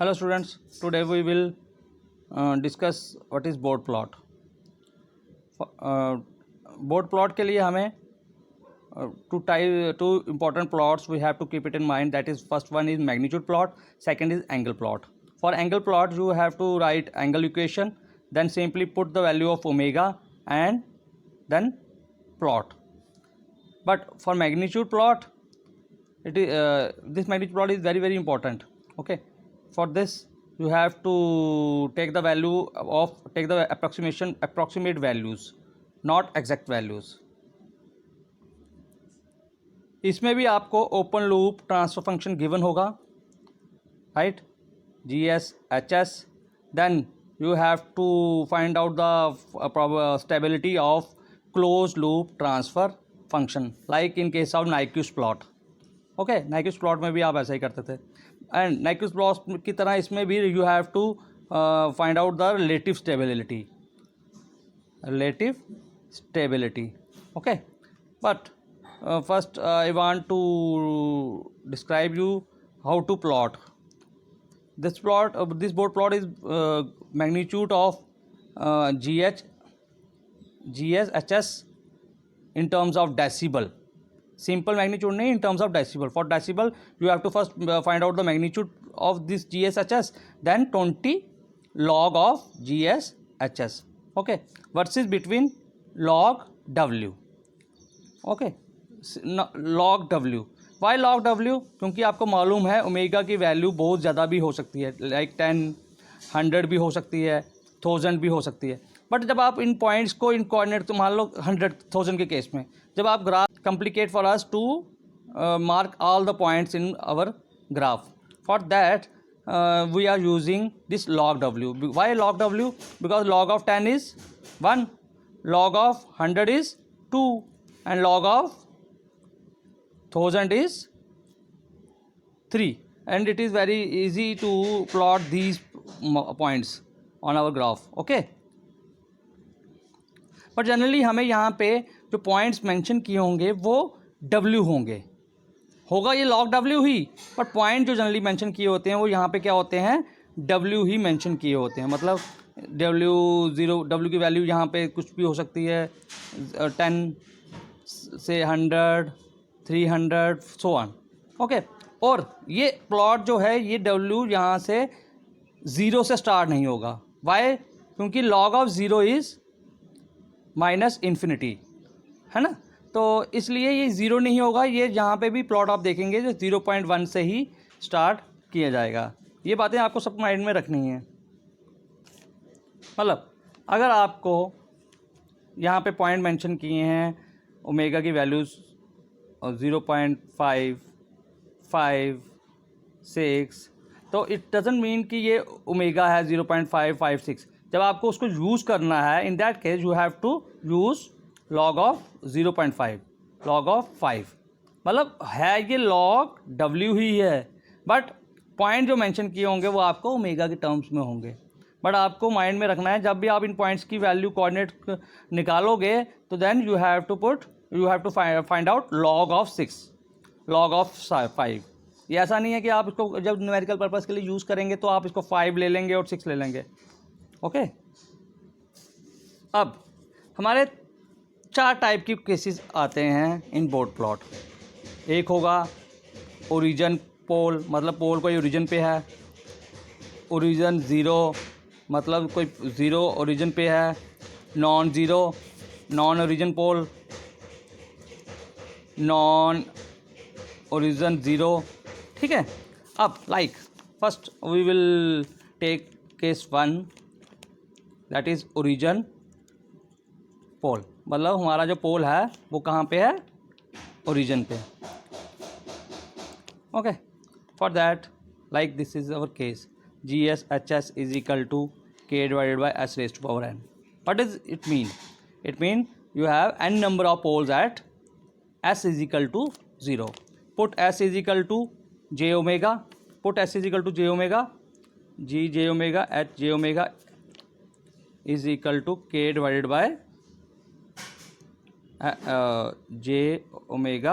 Hello students, today we will discuss what is board plot. Board plot के लिए हमें two important plots we have to keep it in mind. That is, first one is magnitude plot, second is angle plot. For angle plot you have to write angle equation, then simply put the value of omega and then plot. But for magnitude plot, it is this magnitude plot is very important. Okay, for this you have to take the approximate values, not exact values. इसमें भी आपको open loop transfer function given होगा, right, GS HS. then you have to find out the stability of closed loop transfer function like in case of Nyquist plot. Okay, Nyquist plot में भी आप ऐसा ही करते थे. एंड Nyquist प्लॉट की तरह इसमें भी you have to find out the relative stability. Okay, but first I want to describe you how to plot this board plot is magnitude of GS HS in terms of decibel. Simple magnitude नहीं, in terms of decibel. For decibel you have to first find out the magnitude of this GSHS, then 20 log of GSHS. okay, versus between log W. okay, log W. why log W? क्योंकि आपको मालूम है omega की value बहुत ज़्यादा भी हो सकती है, लाइक 10, 100 भी हो सकती है, 1000 भी हो सकती है. बट जब आप इन पॉइंट्स को इन कोऑर्डिनेट, तो मान लो 100,000 के केस में जब आप graph complicate for us to mark all the points in our graph. For that we are using this log W. why log W? because log of 10 is 1, log of 100 is 2, and log of 1000 is 3, and it is very easy to plot these points on our graph. okay, but generally हमें यहाँ पे जो points mention किए होंगे वो W होगा ये log W he, but point जो जनरली मेंशन किए होते हैं वो यहाँ पे क्या होते हैं, W ही मेंशन किए होते हैं. मतलब W की वैल्यू यहाँ पे कुछ भी हो सकती है, 10 से 100, 300 सो ऑन. ओके, और ये प्लॉट जो है ये W यहाँ से 0 से स्टार्ट नहीं होगा. वाई? क्योंकि log of 0 is minus infinity, है ना, तो इसलिए ये 0 नहीं होगा. ये जहाँ पे भी प्लॉट आप देखेंगे जो 0.1 से ही स्टार्ट किया जाएगा. ये बातें आपको सब माइंड में रखनी है. मतलब अगर आपको यहाँ पे पॉइंट मेंशन किए हैं ओमेगा की वैल्यूज़ 0.5, 5, 6, तो इट डजंट मीन कि ये ओमेगा है 0.5, 5, 6. जब आपको उसको यूज़ करना है, in that case you have to use log of 0.5, log of 5. मतलब है ये लॉग W ही है, बट पॉइंट जो मेंशन किए होंगे वो आपको ओमेगा के टर्म्स में होंगे. बट आपको माइंड में रखना है जब भी आप इन पॉइंट्स की वैल्यू कोऑर्डिनेट निकालोगे तो then you have to find out log of 6, log of 5. ये ऐसा नहीं है कि आप इसको जब न्यूमेरिकल पर्पज़ के लिए यूज़ करेंगे तो आप इसको 5 ले लेंगे और 6 ले लेंगे. ओके, अब हमारे 4 टाइप की केसेस आते हैं इन बोर्ड प्लॉट. एक होगा ओरिजिन पोल, मतलब पोल कोई ओरिजिन पे है. ओरिजिन 0, मतलब कोई 0 ओरिजिन पे है. Non zero, non origin pole, non origin 0. ठीक है. अब like first we will take case 1, that is origin pole. मतलब हमारा जो पोल है वो कहाँ पे है, ओरिजिन पे. Okay, for that like this is our case, GSHS is equal to K divided by S raised to power n. What is it mean? It mean you have n number of poles at S is equal to 0. Put S is equal to J omega, put S is equal to J omega, J omega at J omega is equal to K divided by J omega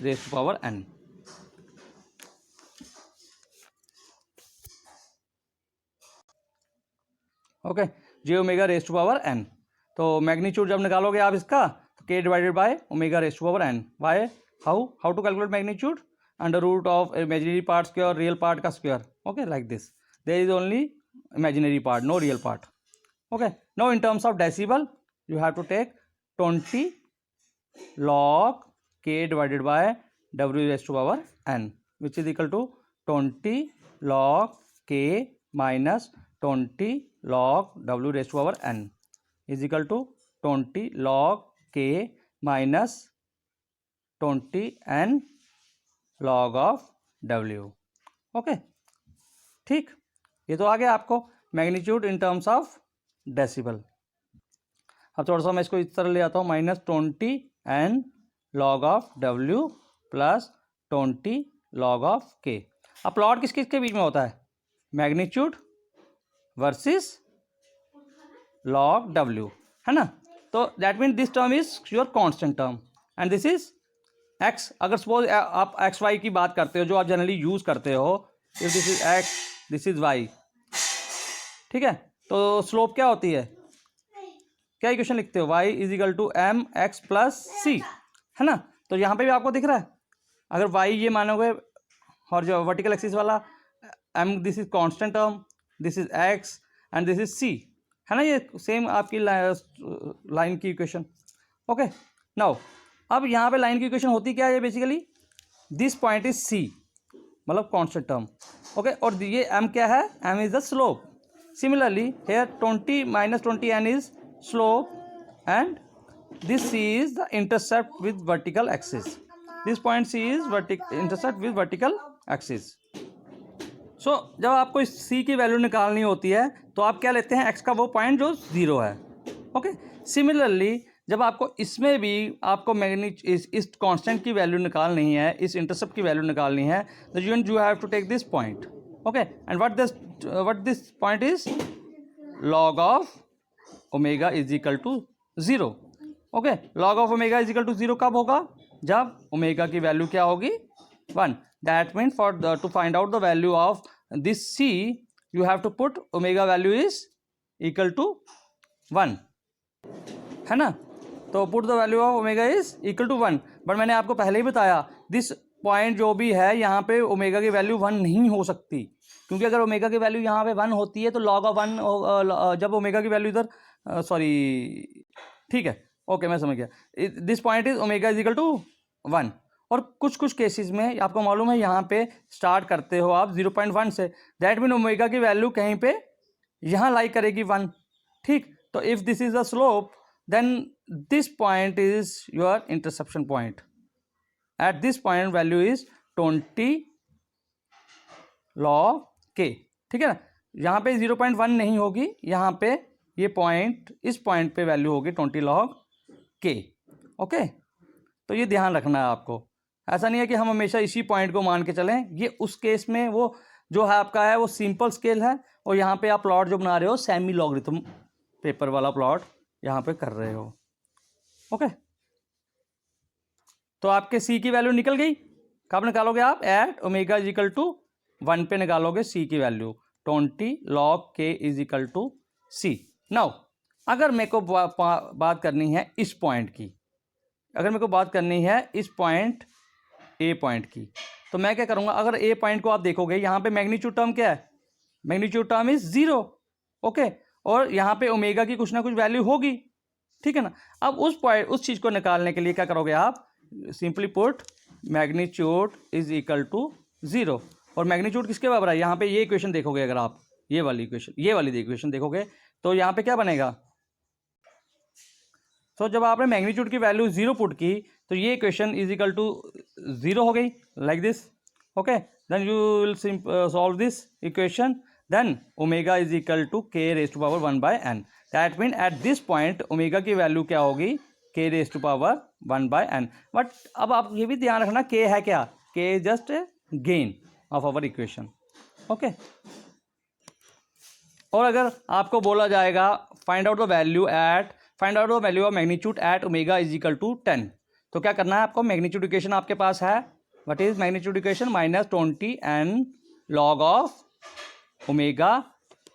raised to power n. Okay, J omega raise to power N. तो magnitude जब निकालोगे आप इसका तो K divided by omega raise to power N by how to calculate magnitude, under root of imaginary part square real part का square. Okay, like this, there is only imaginary part, no real part. Okay, now in terms of decibel you have to take 20 log k divided by w raised to power n, which is equal to 20 log k minus 20 log w raised to power n is equal to 20 log k minus 20 n log of w. Okay, ठीक, ये तो आ गया आपको magnitude in terms of decibel. अब थोड़ा सा मैं इसको इस तरह ले आता हूँ, -20 N log of W plus 20 log of के। अब प्लॉट किस किस के बीच में होता है, मैग्नीट्यूड वर्सेस लॉग डब्ल्यू, है ना। तो that mean this term is your constant term and this is x. अगर सपोज आप एक्स वाई की बात करते हो जो आप जनरली यूज करते हो, if this is X this is Y, ठीक है, तो स्लोप क्या होती है, क्या इक्वेशन लिखते हो, y is equal to M X plus C, है ना। तो यहाँ पे भी आपको दिख रहा है, अगर y ये मानोगे और जो वर्टिकल एक्सिस वाला m, this is constant term, this is x and this is c, है ना, ये सेम आपकी लाइन की इक्वेशन। ओके, नाउ अब यहाँ पे लाइन की इक्वेशन होती क्या है, basically this point is c, मतलब कांस्टेंट टर्म। ओके, और ये m क्या है, m is the slope. Similarly, here 20 minus 20n is slope and this c is the intercept with vertical axis. This point c is intercept with vertical axis. So जब आपको इस c की value निकालनी होती है तो आप क्या लेते हैं, x का वो पॉइंट जो 0 है। ओके, सिमिलरली जब आपको इसमें भी आपको इस कांस्टेंट की वैल्यू निकालनी है, इस इंटरसेप्ट की वैल्यू निकालनी है, तो you have to take this point. Okay, and what this point is, log of omega is equal to 0. Okay, log of omega is equal to 0 कब होगा, जब omega की वैल्यू क्या होगी, 1. That means to find out the value of this c you have to put omega value is equal to 1, है ना। तो put the value of omega is equal to 1, but मैंने आपको पहले ही बताया दिस पॉइंट जो भी है यहाँ पे ओमेगा की वैल्यू 1 नहीं हो सकती, क्योंकि अगर ओमेगा की वैल्यू यहाँ पे 1 होती है तो लॉग ऑफ 1, जब ओमेगा की वैल्यू इधर ठीक है, ओके मैं समझ गया, this point is omega is equal to 1। और कुछ कुछ केसेस में आपको मालूम है यहाँ पे स्टार्ट करते हो आप 0.1 से, दैट मीन ओमेगा की वैल्यू कहीं पे यहाँ लाई करेगी 1, ठीक। तो if this is the slope then this point is your interception point, at this point value is 20 log k, ठीक है ना। यहाँ पे 0.1 नहीं होगी, यहाँ पे ये पॉइंट, इस पॉइंट पे वैल्यू होगी 20 log k। ओके, तो ये ध्यान रखना है आपको, ऐसा नहीं है कि हम हमेशा इसी पॉइंट को मान के चलें, ये उस केस में वो जो है आपका है वो सिंपल स्केल है, और यहाँ पे आप प्लॉट जो बना रहे हो सेमी लॉगरिथम पेपर वाला प्लॉट यहाँ पे कर रहे हो। ओके, तो आपके c की वैल्यू निकल गई, कब निकालोगे आप, at omega is equal to 1 पे निकालोगे c की value, 20 log k is equal to c। Now अगर मेरे को बात करनी है इस पॉइंट की, अगर मेरे को बात करनी है इस पॉइंट a पॉइंट की, तो मैं क्या करूँगा, अगर a पॉइंट को आप देखोगे यहाँ पे मैग्नीट्यूड टर्म क्या है, मैग्नीट्यूड टर्म इज 0। ओके, और यहाँ पे ओमेगा की कुछ ना कुछ वैल्यू होगी, ठीक है ना। अब उस चीज़ को निकालने के लिए क्या करोगे आप, simply put magnitude is equal to 0, और मैग्नीट्यूड किसके बराबर है, यहाँ पे ये इक्वेशन देखोगे, अगर आप ये वाली इक्वेशन देखोगे तो यहाँ पे क्या बनेगा, तो जब आपने मैग्नीट्यूड की वैल्यू 0 पुट की तो ये इक्वेशन इज इक्वल टू 0 हो गई, like this. Okay, then you will solve this equation, then omega is equal to k raise to power 1/n, that mean at this point omega की value क्या होगी, k raise to power 1/n। But अब आप ये भी ध्यान रखना, k है क्या, k is just a gain of our equation. Okay, और अगर आपको बोला जाएगा find out the value of magnitude at omega is equal to 10, तो क्या करना है आपको, मैग्नीट्यूड इक्वेशन आपके पास है, what is magnitude equation, -20n log of omega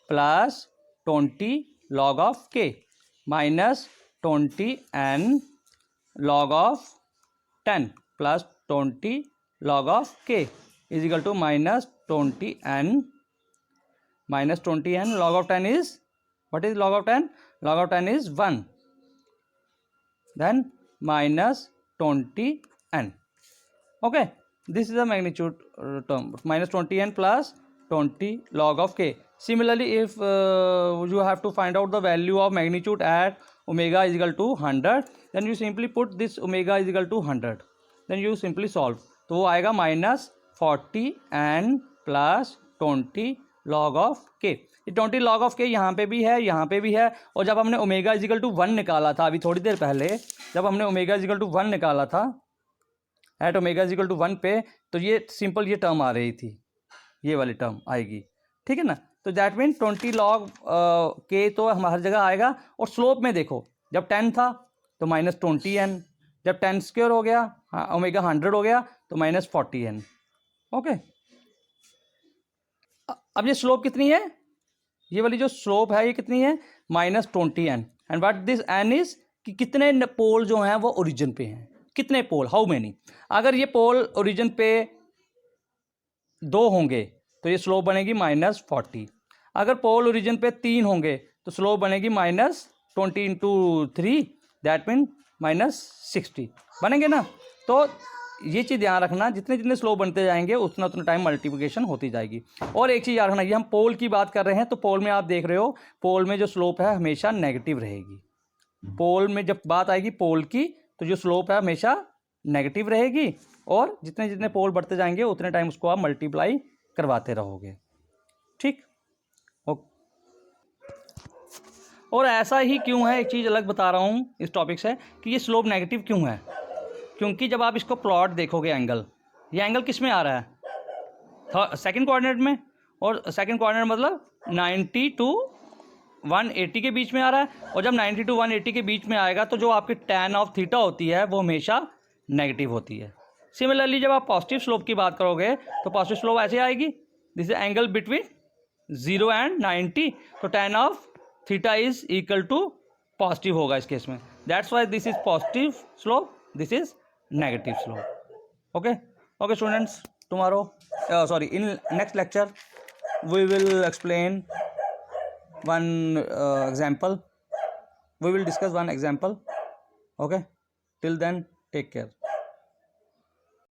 plus 20 log of k minus 20n log of 10 plus 20 log of k is equal to minus 20n log of 10 is, what is log of 10? Log of 10 is 1. Then minus 20n. Okay, this is the magnitude term, minus 20n plus 20 log of k. Similarly, if you have to find out the value of magnitude at omega is equal to 100, then you simply put this omega is equal to 100, then you simply solve. तो वो आएगा minus 40n plus 20 log of k. 20 log of k यहाँ पे भी है, यहाँ पे भी है, और जब हमने ओमेगा इज इक्वल टू 1 निकाला था अभी थोड़ी देर पहले, जब हमने ओमेगा इज इक्वल टू 1 निकाला था at omega is equal to 1 पे, तो ये सिंपल ये टर्म आ रही थी, ये वाली टर्म आएगी, ठीक है ना. तो दैट मीन 20 log k तो हम हर जगह आएगा. और स्लोप में देखो, जब 10 था तो माइनस 20n, जब 10 स्क्वायर हो गया, हाँ ओमेगा 100 हो गया तो माइनस 40n. ओके, अब ये स्लोप कितनी है, ये वाली जो स्लोप है ये कितनी है, minus 20n. And what this n is, कि कितने पोल जो हैं वो ओरिजिन पे हैं, कितने पोल, हाउ मेनी. अगर ये पोल ओरिजिन पे 2 होंगे तो ये स्लोप बनेगी माइनस 40. अगर पोल ओरिजिन पे 3 होंगे तो स्लोप बनेगी minus 20 into 3, that mean minus 60 बनेंगे ना. तो ये चीज़ ध्यान रखना, जितने जितने स्लोप बनते जाएंगे उतना उतना टाइम मल्टीप्लिकेशन होती जाएगी. और एक चीज़ याद रखना, ये हम पोल की बात कर रहे हैं, तो पोल में आप देख रहे हो, पोल में जो स्लोप है हमेशा नेगेटिव रहेगी. पोल में जब बात आएगी पोल की, तो जो स्लोप है हमेशा नेगेटिव रहेगी, और जितने जितने पोल बढ़ते जाएंगे उतने टाइम उसको आप मल्टीप्लाई करवाते रहोगे, ठीक. और ऐसा ही क्यों है, एक चीज़ अलग बता रहा हूँ इस टॉपिक से, कि ये स्लोप नेगेटिव क्यों है. क्योंकि जब आप इसको प्लॉट देखोगे एंगल, ये एंगल किस में आ रहा है, सेकंड कोऑर्डिनेट में, और सेकंड कोऑर्डिनेट मतलब 90 टू 180 के बीच में आ रहा है. और जब 90 टू 180 के बीच में आएगा तो जो आपकी tan ऑफ थीटा होती है वो हमेशा नेगेटिव होती है. सिमिलरली जब आप पॉजिटिव स्लोप की बात करोगे तो पॉजिटिव स्लोप ऐसे आएगी, this is angle between 0 and 90, तो tan of theta is equal to positive होगा इस केस में. That's why this is positive slope, this is negative slope. Okay students, tomorrow in next lecture we will explain one example, we will discuss one example. Okay, till then take care.